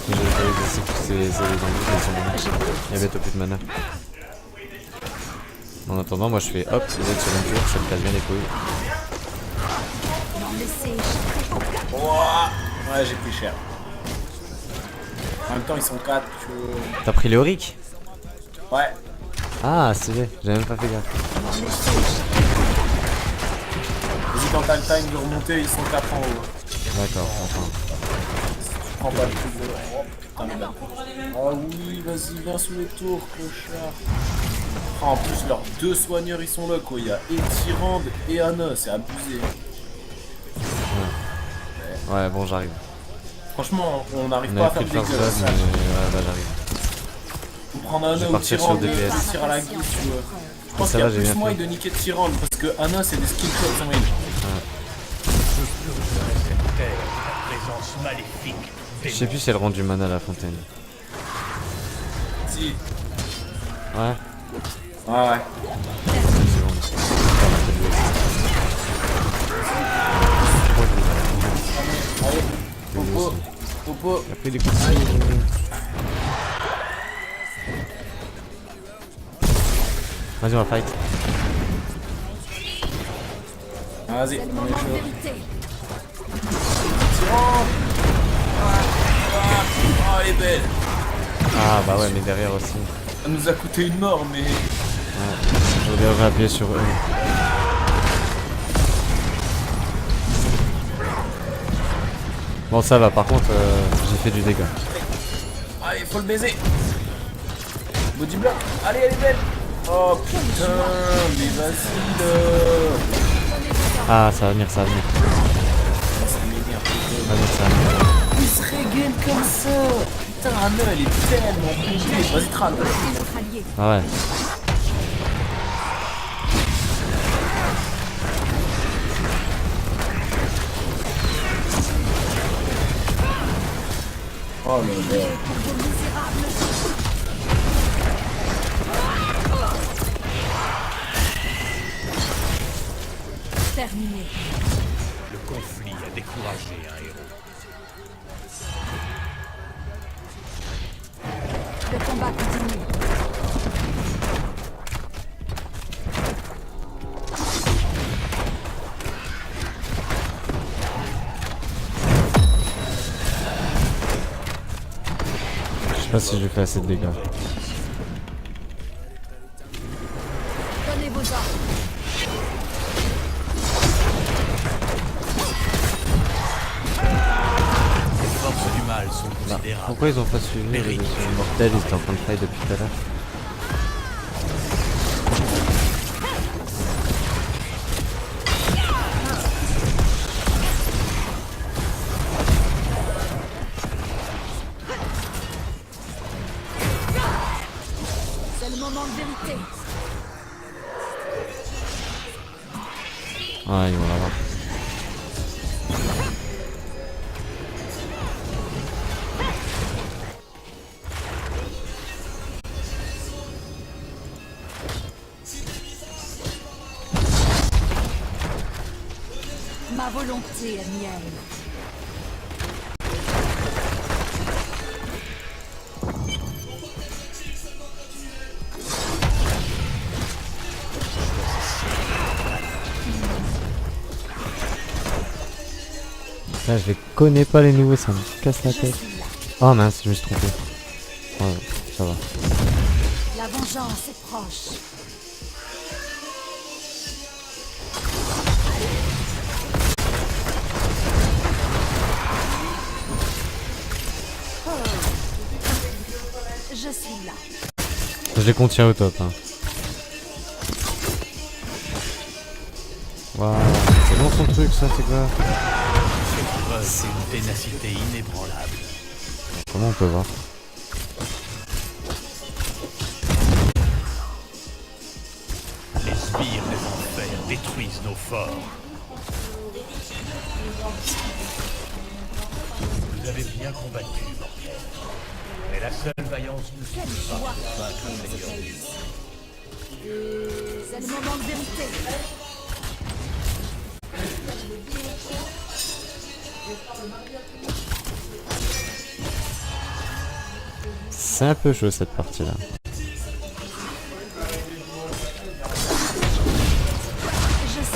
Je sais que c'est les ennemis qui sont mana. Il y a bientôt plus de mana. En attendant, moi je fais hop, vous êtes sur une tour, ça me casse bien les couilles. M'en laisser échapper. Ouais, j'ai pris cher. En même temps, ils sont 4. T'as pris Léoric? Ouais. Ah, c'est vrai, j'ai même pas fait gaffe. M'en laisser échapper. Vas-y, quand t'as le time de remonter, ils sont 4 en haut. D'accord, enfin. Tu prends pas le truc de. Oh putain, mais là. Ah oui, vas-y, viens sous les tours, clochard. Ah, en plus, leurs 2 soigneurs, ils sont là, quoi. Il y a et Tyrande et Anna, c'est abusé. Ouais, bon, j'arrive. Franchement, on n'arrive On pas à avait faire pris des le first dégâts. blood, mais ouais, bah j'arrive. Faut prendre Je Anna vais ou partir sur Tyrande DPS. et tirer à la glisse, tu vois. Je pense ça qu'il y a va, j'ai plus bien moyen fait. de niquer Tyrande parce que Anna, c'est des skill shots en heal. Je purgerai cette terre de ta présence maléfique. Je sais plus si elle rend du mana à la fontaine. Si. Ouais, Ah ouais. une seconde. Attends, on a fait du Allez, Popo, Popo. Il a pris des coups de cible. Vas-y, on va fight. Vas-y, C'est le on est moment de chaud. vérité. Tyrande. Ah, elle est belle. Ah, bah ouais, mais derrière aussi. Ça nous a coûté une mort, mais. Je voulais appuyer sur eux. Bon, ça va, par contre, j'ai fait du dégât. Allez, faut le baiser. Body block. Allez, elle est belle. Oh putain, mais vas-y là. Ah, ça va venir, ça va venir. Ça m'énerve. Ça va venir, ça va venir. Il se régale comme ça. Putain, Anna, elle est tellement compliquée. Vas-y, Tral. C'est notre allié. Ah ouais. Oh là là. Terminé. Le conflit a découragé un héros. Le combat continue. Je sais pas si j'ai fait assez de dégâts. Donnez vos ordres. Les forces du mal sont considérables. Pourquoi ils ont pas suivi les mortels? Ils étaient en train de fight depuis tout à l'heure. C'est le moment de vérité. Ah, ils vont l'avoir. Ma volonté est mienne. Là, je les connais pas les nouveaux, ça me casse la Je tête. suis là. Oh mince, je me suis trompé. Oh, ça va. La vengeance est proche. Je suis là. Je les contiens au top. Hein. Waouh, c'est bon son truc, ça, c'est quoi? preuve d'une ténacité inébranlable. Comment on peut voir? Les sbires des enfers détruisent nos forts. Vous avez bien combattu, mortel. Mais la seule vaillance ne suffit pas pour vaincre Seigneur Dieu. C'est le moment de vérité. C'est un peu chaud cette partie là. Je sais.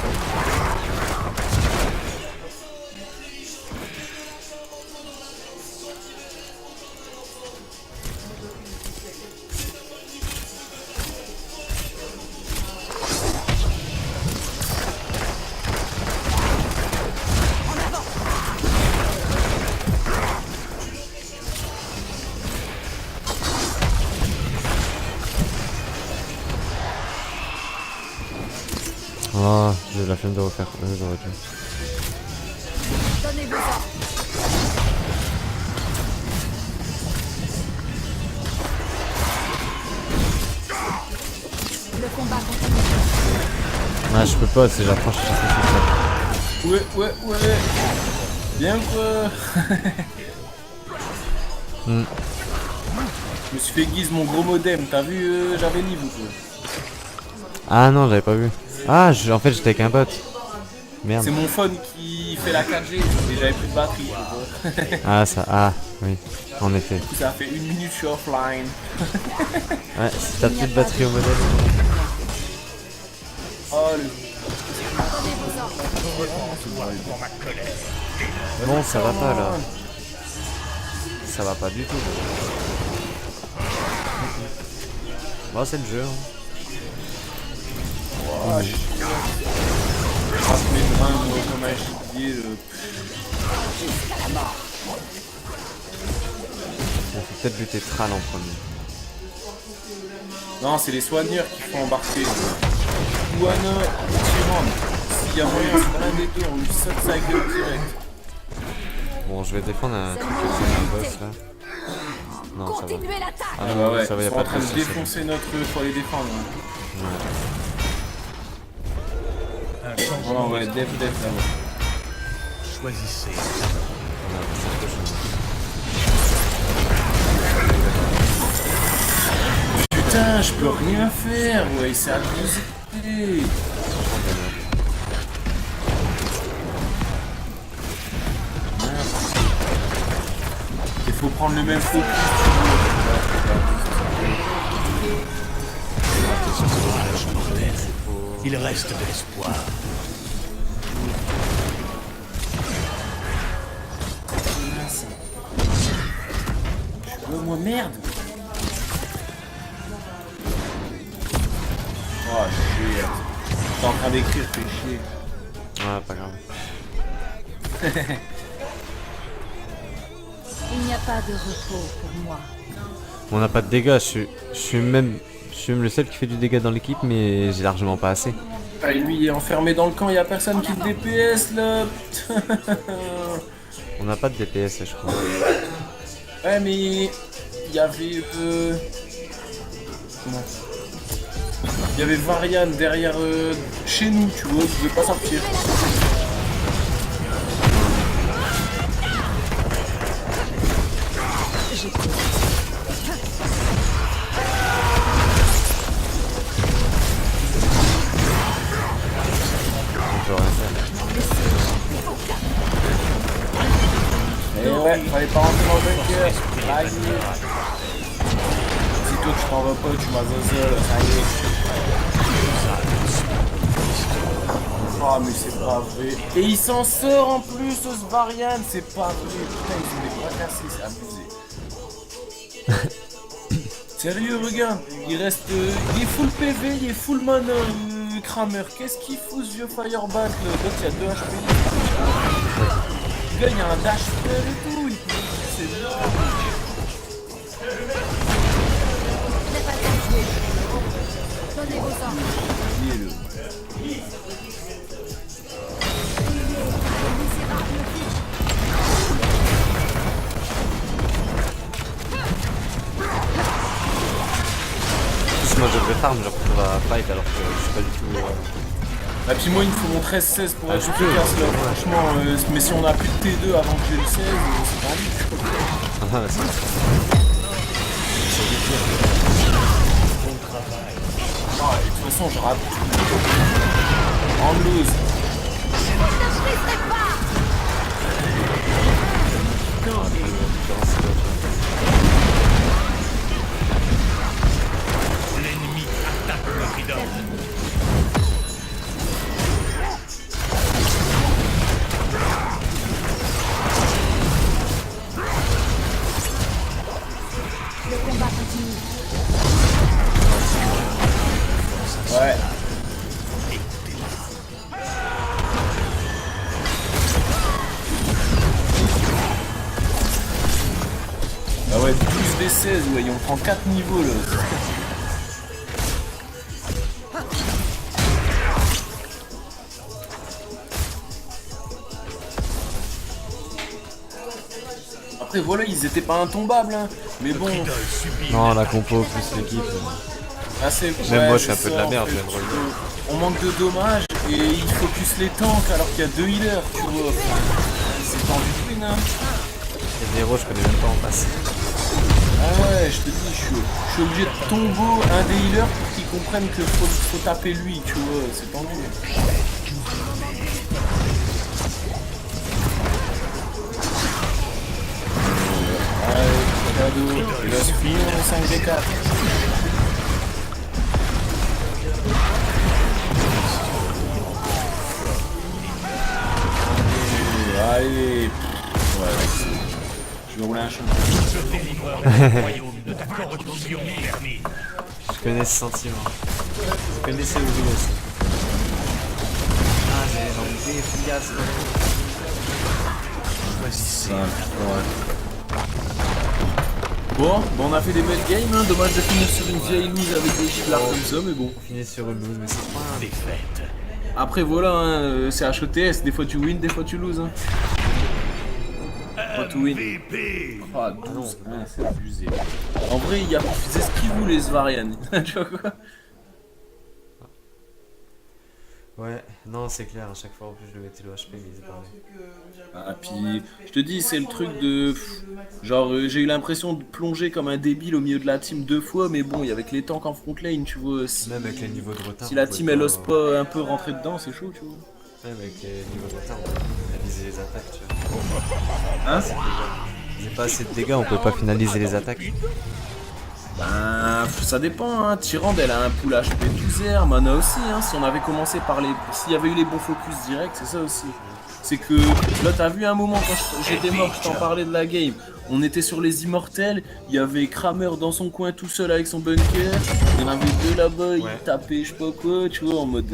Oh, j'ai la flemme de refaire. J'aurais dû. Donnez vos ordres. Le combat continue. Ah, je peux pas, c'est j'approche chaque fois. Ouais. Bien quoi. Hmm. Je me suis fait guise mon gros modem, t'as vu j'avais niveau quoi. Ah non, j'avais pas vu. Ah, en fait j'étais avec un bot. Merde. C'est mon phone qui fait la 4G et j'avais plus de batterie. Tu vois. Ah ça, ah oui, en effet. Du coup ça a fait 1 minute, je suis offline. Ouais, si t'as plus de batterie au modèle. Oh le... Donnez vos ordres. Bon, ça va pas là. Ça va pas du tout. Bon, c'est le jeu. Hein. Oh, je trace mes brins moi, comme un gibier. On faut peut-être buter Thrall en premier. Non, c'est les soigneurs qui font embarquer. Douana, Tyrann. S'il y a moyen de se l'un des deux, on lui saute sa gueule direct. Bon, je vais défendre un boss là. Non, ça va. Continuez l'attaque. Ah Ah non, bah ouais, ça va, ils y a sont pas en de train de soucis. défoncer notre faut les défendre. Hein. Voilà, on va être def là-bas. Choisissez. Putain, je peux rien faire, ouais, c'est abusé. Il faut prendre le même focus. Il reste de l'espoir. Moi merde. Oh shit. T'es en train d'écrire, fais chier. Ouais, pas grave. Il n'y a pas de repos pour moi. On n'a pas de dégâts, je suis même le seul qui fait du dégât dans l'équipe, mais j'ai largement pas assez. Ah, et lui il est enfermé dans le camp, il y a personne qui le DPS là. On n'a pas de DPS, je crois. Ouais mais il y avait comment? Il y avait Varian derrière chez nous, tu vois, il pouvait pas sortir. On peut rien faire. Et ouais, fallait pas rentrer dans le bunker. Là, c'est toi que je t'en veux pas, tu m'as zaza là, ça y est. Oh mais c'est pas vrai. Et il s'en sort en plus ce Varian, c'est pas vrai. Putain, ils ont des bras cassés, c'est abusé. Sérieux, regarde, il reste. Il est full PV, il est full mana, Kramer. Qu'est-ce qu'il fout ce vieux Firebat là? L'autre il y a 2 HP. Le gars il y a un dash spell et tout, il peut. C'est bien. Donnez vos ordres. farm genre pour la fight alors que je suis pas du tout. Bah puis moi il me faut mon 13-16 pour être efficace là, franchement, mais si on a plus de T2 avant que j'ai le 16, c'est pas lui. Ah, c'est Ah, et de toute façon je rate. En lose. L'ennemi attaque leur idole. Le combat continue. Ouais. Ah ouais, 12 des 16, ouais, on prend 4 niveaux là. Après voilà, ils étaient pas intombables, hein. Mais bon, Idole subit. Non, la compo plus l'équipe. ah, c'est- Même ouais, moi, je suis un c'est peu de ça, la merde, en je fait. viens de relever. On manque de dommages et ils focus les tanks alors qu'il y a 2 healers, tu vois. Enfin, c'est tendu de win, hein. Les héros, je connais même pas en face. Ah ouais, je te dis, je suis obligé de tomber un des healers pour qu'ils comprennent que faut taper lui, tu vois, c'est tendu. Allez, cadeau, il va se finir en 5v4. Allez, ouais, je vais rouler un champ. Je délivrerai le royaume de ta corruption permis. Je connais ce sentiment. Vous connaissez le jeu aussi. Ah, j'ai enlevé efficace. Bon, on a fait des belles games, hein. Dommage de finir sur une vieille lose avec des giblards comme ça, mais bon. On finit sur une lose, mais c'est pas un... Défaite. Après voilà, hein, c'est HETS, des fois tu win, des fois tu loses. Hein. Pas to win. VP. Ah, 12, hein, c'est abusé. En vrai, il y a ils faisaient ce qu'ils voulaient, ce Varian. Tu vois quoi? Ouais, non, c'est clair, à chaque fois en plus je le mettais le HP, mais il est pareil. Ah, puis je te dis, c'est le truc de. Genre, j'ai eu l'impression de plonger comme un débile au milieu de la team 2 fois, mais bon, avec les tanks en front lane, tu vois. Si, Même avec les niveaux de retard. si la on pouvait team elle ose pas un peu rentrer dedans, c'est chaud, tu vois. Même avec les niveaux de retard, on peut finaliser les attaques, tu vois. Hein? Il n'y a pas assez de dégâts, on peut pas finaliser les attaques. Ben, ça dépend, hein. Tyrande, elle a un pool HP 12R, Mana aussi, hein. Si on avait commencé par les. S'il y avait eu les bons focus directs, c'est ça aussi. C'est que là, t'as vu un moment quand j'étais mort, je t'en parlais de la game. On était sur les immortels, il y avait Kramer dans son coin tout seul avec son bunker. Il y en avait deux là-bas, il tapait je sais pas quoi, tu vois, en mode.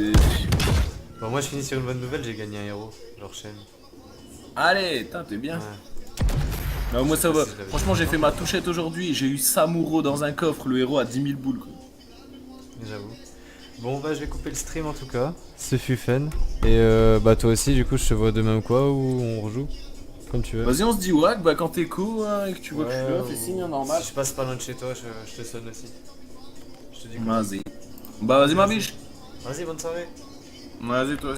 Bon, moi je finis sur une bonne nouvelle, j'ai gagné un héros, genre Shen. Allez, t'es bien. Ouais. Non, moi ça va. Si je l'avais Franchement, dit. j'ai fait ma touchette aujourd'hui. J'ai eu Samuro dans un coffre, le héros à 10 000 boules. Quoi. J'avoue. Bon bah je vais couper le stream en tout cas, ce fut fun. Et bah toi aussi du coup je te vois demain ou quoi, ou on rejoue, comme tu veux. Vas-y, on se dit wack, bah quand t'es cool hein, et que tu vois que je suis là, Ouais, fais signe, hein, Si normal. je passe pas loin de chez toi, je te sonne aussi. Je te dis quoi. Vas-y. Bah vas-y ma biche. Vas-y, bonne soirée. Vas-y toi.